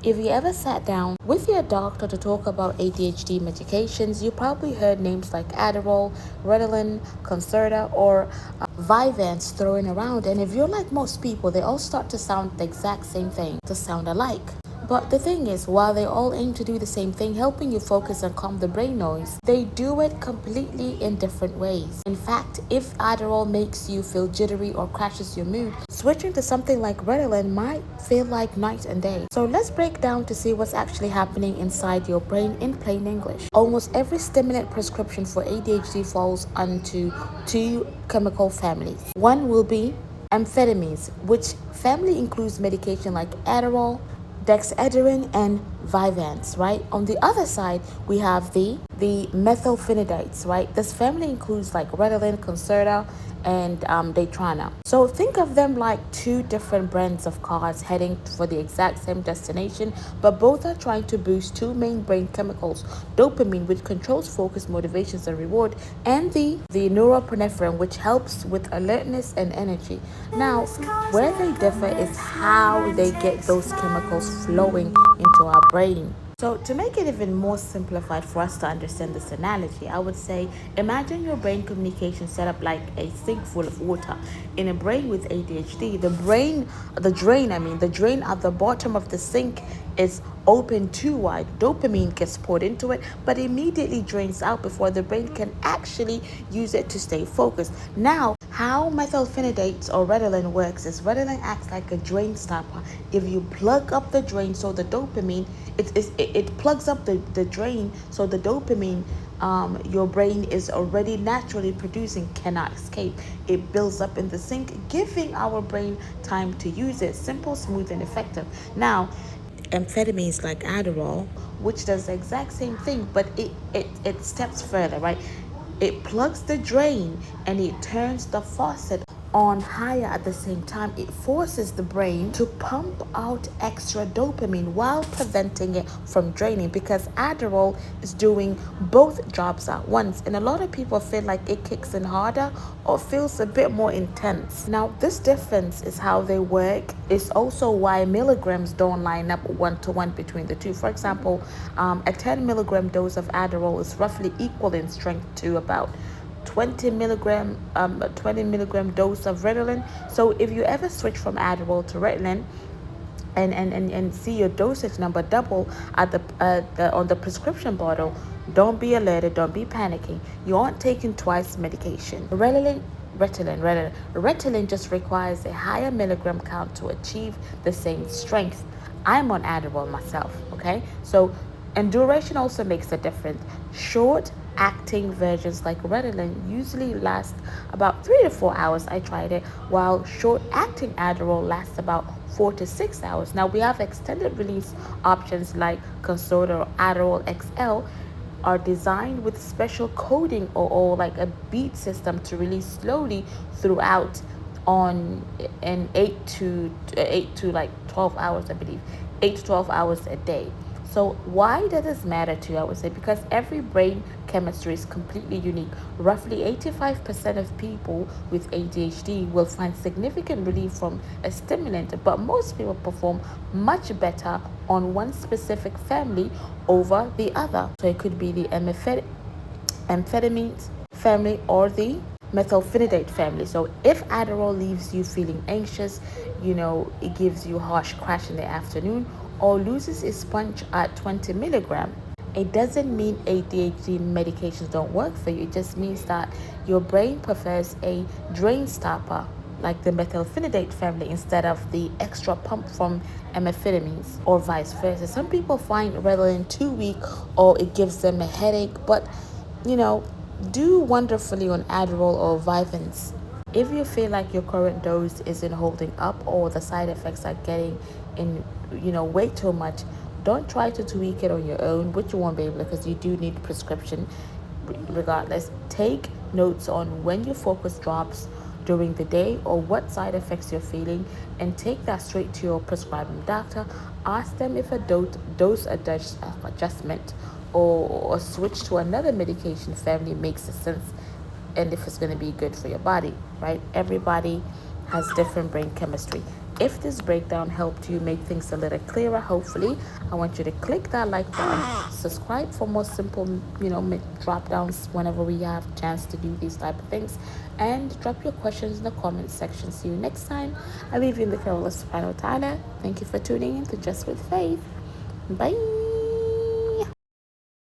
If you ever sat down with your doctor to talk about ADHD medications, you probably heard names like Adderall, Ritalin, Concerta, or Vyvanse thrown around. And if you're like most people, they all start to sound the exact same thing, to sound alike. But the thing is, while they all aim to do the same thing, helping you focus and calm the brain noise, they do it completely in different ways. In fact, if Adderall makes you feel jittery or crashes your mood, switching to something like Ritalin might feel like night and day. So let's break down to see what's actually happening inside your brain in plain English. Almost every stimulant prescription for ADHD falls onto two chemical families. One will be amphetamines, which family includes medication like Adderall, dexedrine, and Vyvanse, right? On the other side, we have the methylphenidates, right? This family includes like Ritalin, Concerta, and Datrana. So think of them like two different brands of cars heading for the exact same destination, but both are trying to boost two main brain chemicals: dopamine, which controls focus, motivations, and reward, and the norepinephrine, which helps with alertness and energy. Now, where they differ is how they get those chemicals flowing into our brain. So to make it even more simplified for us to understand this analogy, I would say imagine your brain communication set up like a sink full of water. In a brain with ADHD, the drain at the bottom of the sink is open too wide. Dopamine gets poured into it, but immediately drains out before the brain can actually use it to stay focused. Now, how methylphenidate or Ritalin works is Ritalin acts like a drain stopper. If you plug up the drain, so the dopamine, it plugs up the drain, so the dopamine your brain is already naturally producing cannot escape. It builds up in the sink, giving our brain time to use it. Simple, smooth, and effective. Now, amphetamines like Adderall, which does the exact same thing, but it steps further, right? It plugs the drain and it turns the faucet on higher at the same time. It forces the brain to pump out extra dopamine while preventing it from draining, because Adderall is doing both jobs at once. And a lot of people feel like it kicks in harder or feels a bit more intense. Now, this difference is how they work. It's also why milligrams don't line up one-to-one between the two. For example, a 10 milligram dose of Adderall is roughly equal in strength to about 20 milligram dose of Ritalin. So if you ever switch from Adderall to Ritalin and see your dosage number double at on the prescription bottle, don't be alerted, don't be panicking. You aren't taking twice medication. Ritalin just requires a higher milligram count to achieve the same strength. I'm on Adderall myself, okay? So, and duration also makes a difference. Short acting versions like Ritalin usually last about 3 to 4 hours. I tried it, while short acting Adderall lasts about 4 to 6 hours. Now we have extended release options like Concerta or Adderall XL are designed with special coding or like a beat system to release slowly throughout on an 8 to like 12 hours, I believe, 8 to 12 hours a day. So why does this matter to you? I would say because every brain chemistry is completely unique. Roughly 85% of people with ADHD will find significant relief from a stimulant, but most people perform much better on one specific family over the other. So it could be the amphetamines family or the methylphenidate family. So if Adderall leaves you feeling anxious, it gives you harsh crash in the afternoon, or loses its punch at 20 milligram, it doesn't mean ADHD medications don't work for you. It just means that your brain prefers a drain stopper like the methylphenidate family instead of the extra pump from amphetamines, or vice versa. Some people find Ritalin too weak or it gives them a headache, but do wonderfully on Adderall or Vyvanse. If you feel like your current dose isn't holding up or the side effects are getting in, way too much, don't try to tweak it on your own, which you won't be able to, because you do need prescription regardless. Take notes on when your focus drops during the day or what side effects you're feeling, and take that straight to your prescribing doctor. Ask them if a dose adjustment or switch to another medication family makes sense, and if it's going to be good for your body, right? Everybody has different brain chemistry. If this breakdown helped you make things a little clearer, hopefully, I want you to click that like button, subscribe for more simple, drop downs whenever we have chance to do these type of things, and drop your questions in the comment section. See you next time. I leave you in the care of Allah subhanahu wa ta'ala. Thank you for tuning in to Just with Faith. Bye.